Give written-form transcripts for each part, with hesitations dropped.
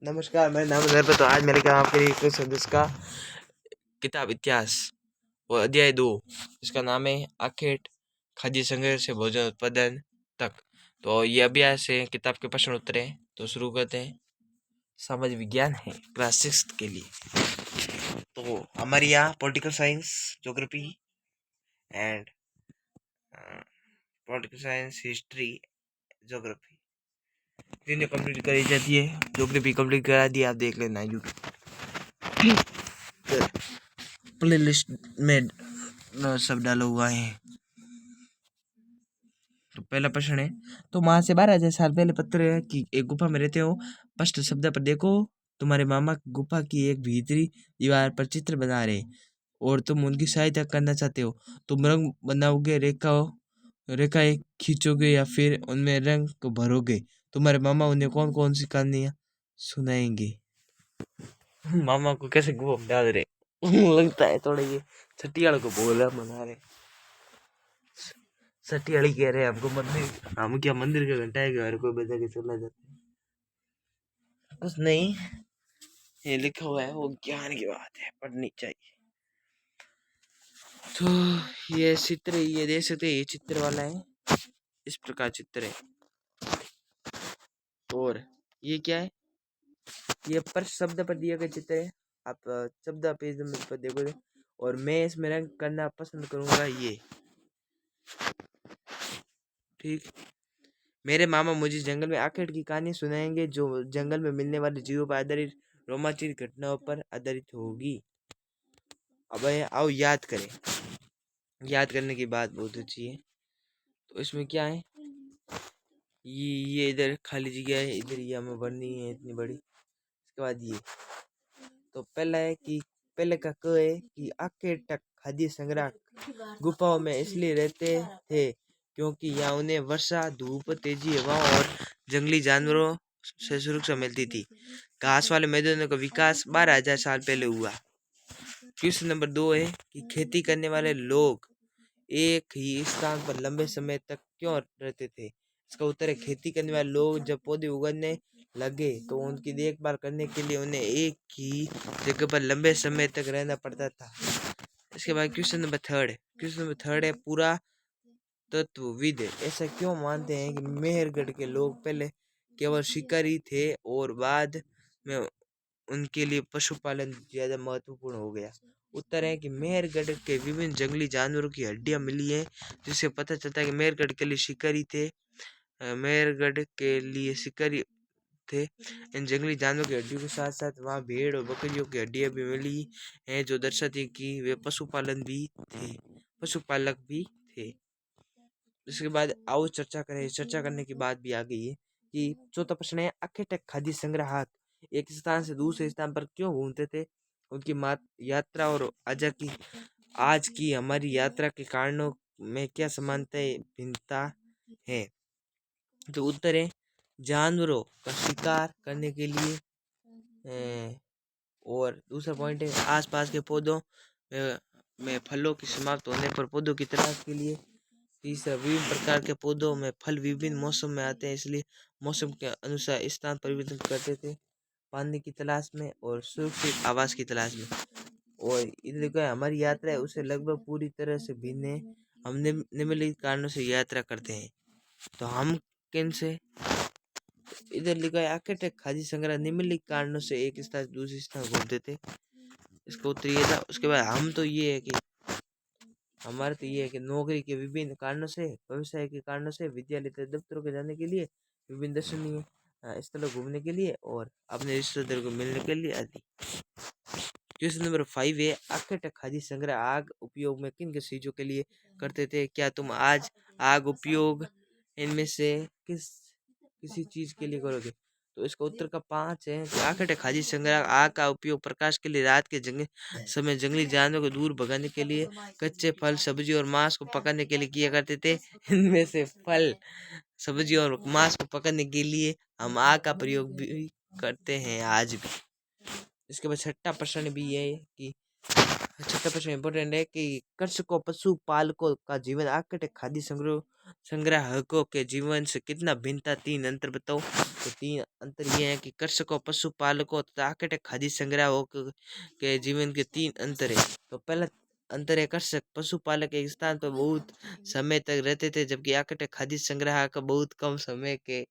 नमस्कार, मेरा नाम है तो आज मैंने कहा आपके लिए एक सदस्य का किताब इतिहास और अध्याय 2 इसका नाम है आखेट खाद्य संघर्ष से भोजन उत्पादन तक। तो ये अभ्यास है, किताब के प्रश्न उत्तर है। तो शुरू करते हैं। समाज विज्ञान है क्लास 6 के लिए। तो हमारे यहाँ political science, geography and political science, history, geography तीनों कंप्लीट कराई जाती है। ज्योग्राफी कंप्लीट करा दी, आप देख लेना यूट्यूब प्ले लिस्ट में सब डाला हुआ है। तो पहला प्रश्न है, तो वहां से 12,000 साल पहले पत्थर की एक गुफा में रहते हो। स्पष्ट शब्द पर देखो, तुम्हारे मामा गुफा की एक भीतरी दीवार पर चित्र बना रहे और तुम उनकी सहायता करना चाहते हो। तुम रंग बनाओगे, रेखाएं खींचोगे या फिर उनमें रंग को भरोगे। तुम्हारे मामा उन्हें कौन कौन सी कहानियां सुनाएंगे। मामा को कैसे गुफा में डाल रहे लगता है थोड़ा ये छठियाल को बोला मना रहे। छठियाली कह रहे हैं हमको मंदिर, हम क्या मंदिर का घंटा है कि हर कोई बजा के चला जाता है। कुछ नहीं, ये लिखा हुआ है वो ज्ञान की बात है, पढ़नी चाहिए। तो ये चित्र ये देख सकते हैं, ये चित्र वाला है, इस प्रकार चित्र है। और ये क्या है, ये पर शब्द पर दिया गया चित्र है। आप शब्द पेज नंबर पर देखोगे और मैं इसमें रंग करना पसंद करूंगा ये। ठीक, मेरे मामा मुझे जंगल में आखेट की कहानी सुनाएंगे जो जंगल में मिलने वाले जीवों पर आधारित रोमांचित घटनाओं पर आधारित होगी। अब आओ याद करें। याद करने की बात बहुत अच्छी है। तो इसमें क्या है, ये इधर खाली जगह है, इधर ये हमें भरनी है इतनी बड़ी। इसके बाद ये, तो पहला है कि पहले का क है कि आखेट खाद्य संग्रह गुफाओं में इसलिए रहते थे क्योंकि यहाँ उन्हें वर्षा, धूप, तेजी हवाओं और जंगली जानवरों से सुरक्षा मिलती थी। घास वाले मैदानों का विकास 12,000 साल पहले हुआ। क्वेश्चन नंबर 2 है कि खेती करने वाले लोग एक ही स्थान पर लंबे समय तक क्यों रहते थे। इसका उत्तर है, खेती करने वाले लोग जब पौधे उगने लगे तो उनकी देखभाल करने के लिए उन्हें एक ही जगह पर लंबे समय तक रहना पड़ता था। इसके बाद क्वेश्चन नंबर 3 है पूरा तत्वविद ऐसा क्यों मानते हैं कि मेहरगढ़ के लोग पहले केवल शिकारी थे और बाद में उनके लिए पशुपालन ज्यादा महत्वपूर्ण हो गया। उत्तर है कि मेहरगढ़ के विभिन्न जंगली जानवरों की हड्डियां मिली हैं, जिससे पता चलता है कि मेहरगढ़ के लिए शिकारी थे। मेहरगढ़ के लिए शिकारी थे। इन जंगली जानवरों की हड्डियों के साथ साथ वहाँ भेड़ और बकरियों की हड्डियां भी मिली हैं, जो दर्शाती है कि वे पशुपालक भी थे। इसके बाद आओ चर्चा करें। चर्चा करने की बात भी आ गई है कि चौथा प्रश्न है, आखेट खाद्य संग्राहक एक स्थान से दूसरे स्थान पर क्यों घूमते थे। उनकी यात्रा और आज की हमारी यात्रा के कारणों में क्या समानताएं भिन्नता है। तो उत्तर है, जानवरों का शिकार करने के लिए, और दूसरा पॉइंट है आसपास के पौधों में फलों की समाप्त होने पर पौधों की तलाश के लिए। तीसरा, विभिन्न प्रकार के पौधों में फल विभिन्न मौसम में आते हैं, इसलिए मौसम के अनुसार स्थान परिवर्तन करते थे पानी की तलाश में और सुरक्षित आवास की तलाश में। और इधर का हमारी यात्रा है उसे लगभग पूरी तरह से भिन्न है। हम निम्नलिखित कारणों से यात्रा करते हैं। तो हम किन से, इधर लिखा है आखेट खाद्य संग्रह निम्नलिखित कारणों से एक स्थान से दूसरे स्थान घूमते थे। इसका उत्तर ये था। उसके बाद हम तो ये है कि हमारा तो ये है कि नौकरी के विभिन्न कारणों से, व्यवसाय के कारणों से, विद्यालय तथा दफ्तरों के जाने के लिए, विभिन्न दर्शनीय स्थलों घूमने के लिए और अपने रिश्तेदारों को मिलने के लिए आदि। क्वेश्चन नंबर 5 है, आखेट खाद्य संग्रह आग उपयोग में किन चीजों के लिए करते थे। क्या तुम आज आग उपयोग इनमें से किसी चीज के लिए करोगे। तो इसका उत्तर का 5 है कि आखेट खाद्य संग्रह आग का उपयोग प्रकाश के लिए, रात के समय जंगली जानवरों को दूर भगाने के लिए, कच्चे फल, सब्जी और मांस को पकड़ने के लिए किया करते थे। इनमें से फल, सब्जी और मांस को पकड़ने के लिए हम आग का प्रयोग भी करते हैं आज भी। इसके बाद छठा प्रश्न भी है कि छठा प्रश्न इंपॉर्टेंट है कि कृषकों पशुपालकों का जीवन आकट खाद्य संग्राहकों के जीवन से कितना भिन्नता, तीन अंतर बताओ। तो तीन अंतर ये है कि कृषकों पशुपालकों तथा आकट खाद्य संग्राहकों के जीवन के तीन अंतर है। तो पहला अंतर है, कृषक पशुपालक एक स्थान पर बहुत समय तक रहते थे, जबकि आकट खाद्य संग्राहक बहुत कम समय के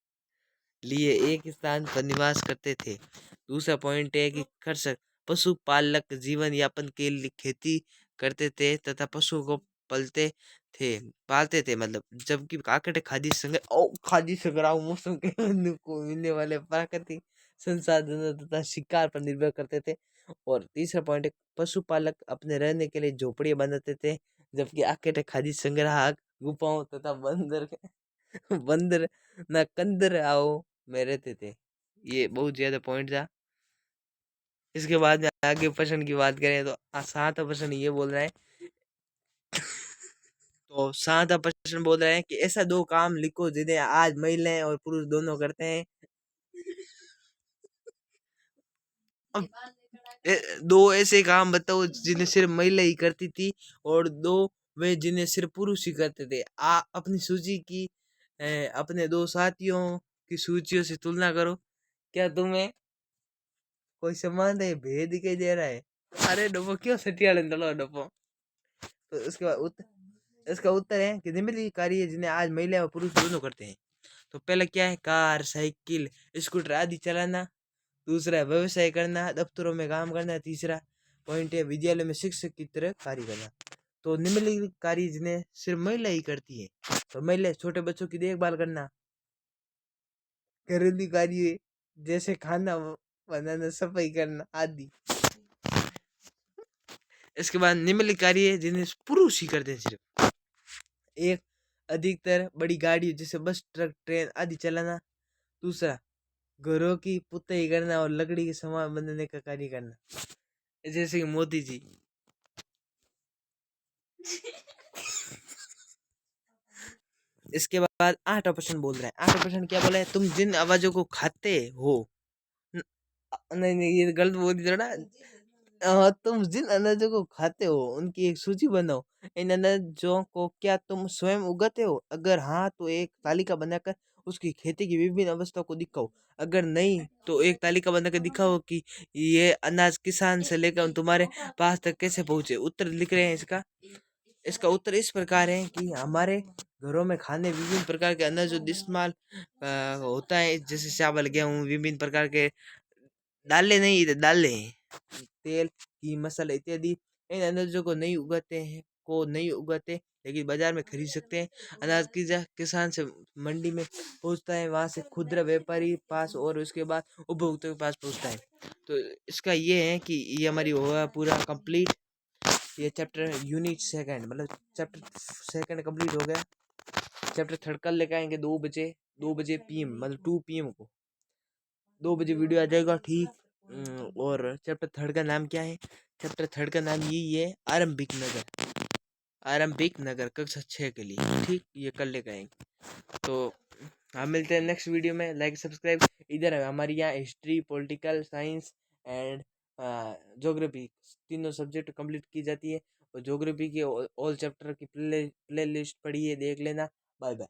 लिए एक स्थान पर निवास करते थे। दूसरा पॉइंट है कि कृषक पशुपालक जीवन यापन के लिए खेती करते थे तथा पशुओं को पलते थे पालते थे, मतलब, जबकि काकड़ खाद्य संग्रह मौसम के को मिलने वाले प्राकृतिक संसाधनों तथा शिकार पर निर्भर करते थे। और तीसरा पॉइंट है, पशुपालक अपने रहने के लिए झोपड़ियां बनाते थे, जबकि आकड़ खाद्य संग्राहक गुफाओं तथा बंदर न कंदर आओ में रहते थे। ये बहुत ज्यादा पॉइंट था। इसके बाद में आगे प्रश्न की बात करें तो सातवां प्रश्न ये बोल रहा है, तो सातवां प्रश्न बोल रहे हैं कि ऐसा दो काम लिखो जिन्हें आज महिलाएं और पुरुष दोनों करते हैं। अब दो ऐसे काम बताओ जिन्हें सिर्फ महिला ही करती थी, और दो वे जिन्हें सिर्फ पुरुष ही करते थे। अपनी सूची की अपने दो साथियों की सूचियों से तुलना करो। क्या तुम्हें कोई समान है, भेद दिखाई दे रहा है? अरे डब्बो क्यों सटियाले डलो डब्बो। तो इसका उत्तर है कि निम्नलिखित कार्य जिन्हें आज महिला और पुरुष दोनों करते हैं। तो पहला क्या है, कार, साइकिल, स्कूटर आदि चलाना। दूसरा है व्यवसाय करना, दफ्तरों में काम करना। तीसरा पॉइंट है विद्यालय में शिक्षक की तरह कार्य करना। तो निम्नलिखित कार्य जिन्हें सिर्फ महिला ही करती है, तो महिला छोटे बच्चों की देखभाल करना, घरेलू कार्य जैसे खाना बनाना, सफाई करना आदि। इसके बाद निम्नलिखित कार्य जिन्हें पुरुष ही करते हैं सिर्फ, एक अधिकतर बड़ी गाड़ी जैसे बस, ट्रक, ट्रेन आदि चलाना। दूसरा घरों की पुताई करना और लकड़ी के सामान बनाने का कार्य करना, जैसे कि मोदी जी। इसके बाद आठवां प्रश्न बोल रहा है, आठवां प्रश्न क्या बोला है, तुम जिन आवाजों को खाते हो नहीं नहीं ये गलत बोल दिया ना। तुम जिन अनाजों को खाते हो उनकी एक सूची बनाओ। इन अनाजों को क्या तुम स्वयं उगाते हो? अगर हाँ तो एक तालिका बनाकर उसकी खेती की विभिन्न अवस्थाओं को दिखाओ। अगर नहीं तो एक तालिका बनाकर दिखाओ कि ये अनाज किसान से लेकर तुम्हारे पास तक कैसे पहुंचे। उत्तर लिख रहे हैं इसका। इसका उत्तर इस प्रकार है कि हमारे घरों में खाने विभिन्न प्रकार के अनाज इस्तेमाल होता है, जैसे चावल, गेहूँ, विभिन्न प्रकार के दालें, नहीं दालें, तेल, घी, मसाला इत्यादि। इन अनाजों को नहीं उगाते, लेकिन बाजार में खरीद सकते हैं। अनाज की किसान से मंडी में पहुंचता है, वहां से खुदरा व्यापारी पास और उसके बाद उपभोक्ता के पास पहुंचता है। तो इसका ये है कि ये हमारी हुआ पूरा कंप्लीट। ये चैप्टर यूनिट सेकंड मतलब चैप्टर सेकंड कंप्लीट हो गया। चैप्टर थर्ड कल लेकर आएंगे 2 बजे, 2 बजे PM मतलब 2 PM को 2 बजे वीडियो आ जाएगा, ठीक। और चैप्टर थर्ड का नाम क्या है? चैप्टर थर्ड का नाम यही है, आरंभिक नगर। आरंभिक नगर कक्षा 6 के लिए, ठीक। ये कल लेकर आएंगे। तो हम मिलते हैं नेक्स्ट वीडियो में। Like subscribe. इधर है हमारी यहाँ history, political science and geography तीनों सब्जेक्ट कंप्लीट की जाती है। और ज्योग्राफी के ऑल चैप्टर की प्ले लिस्ट पढ़िए, देख लेना। Bye bye.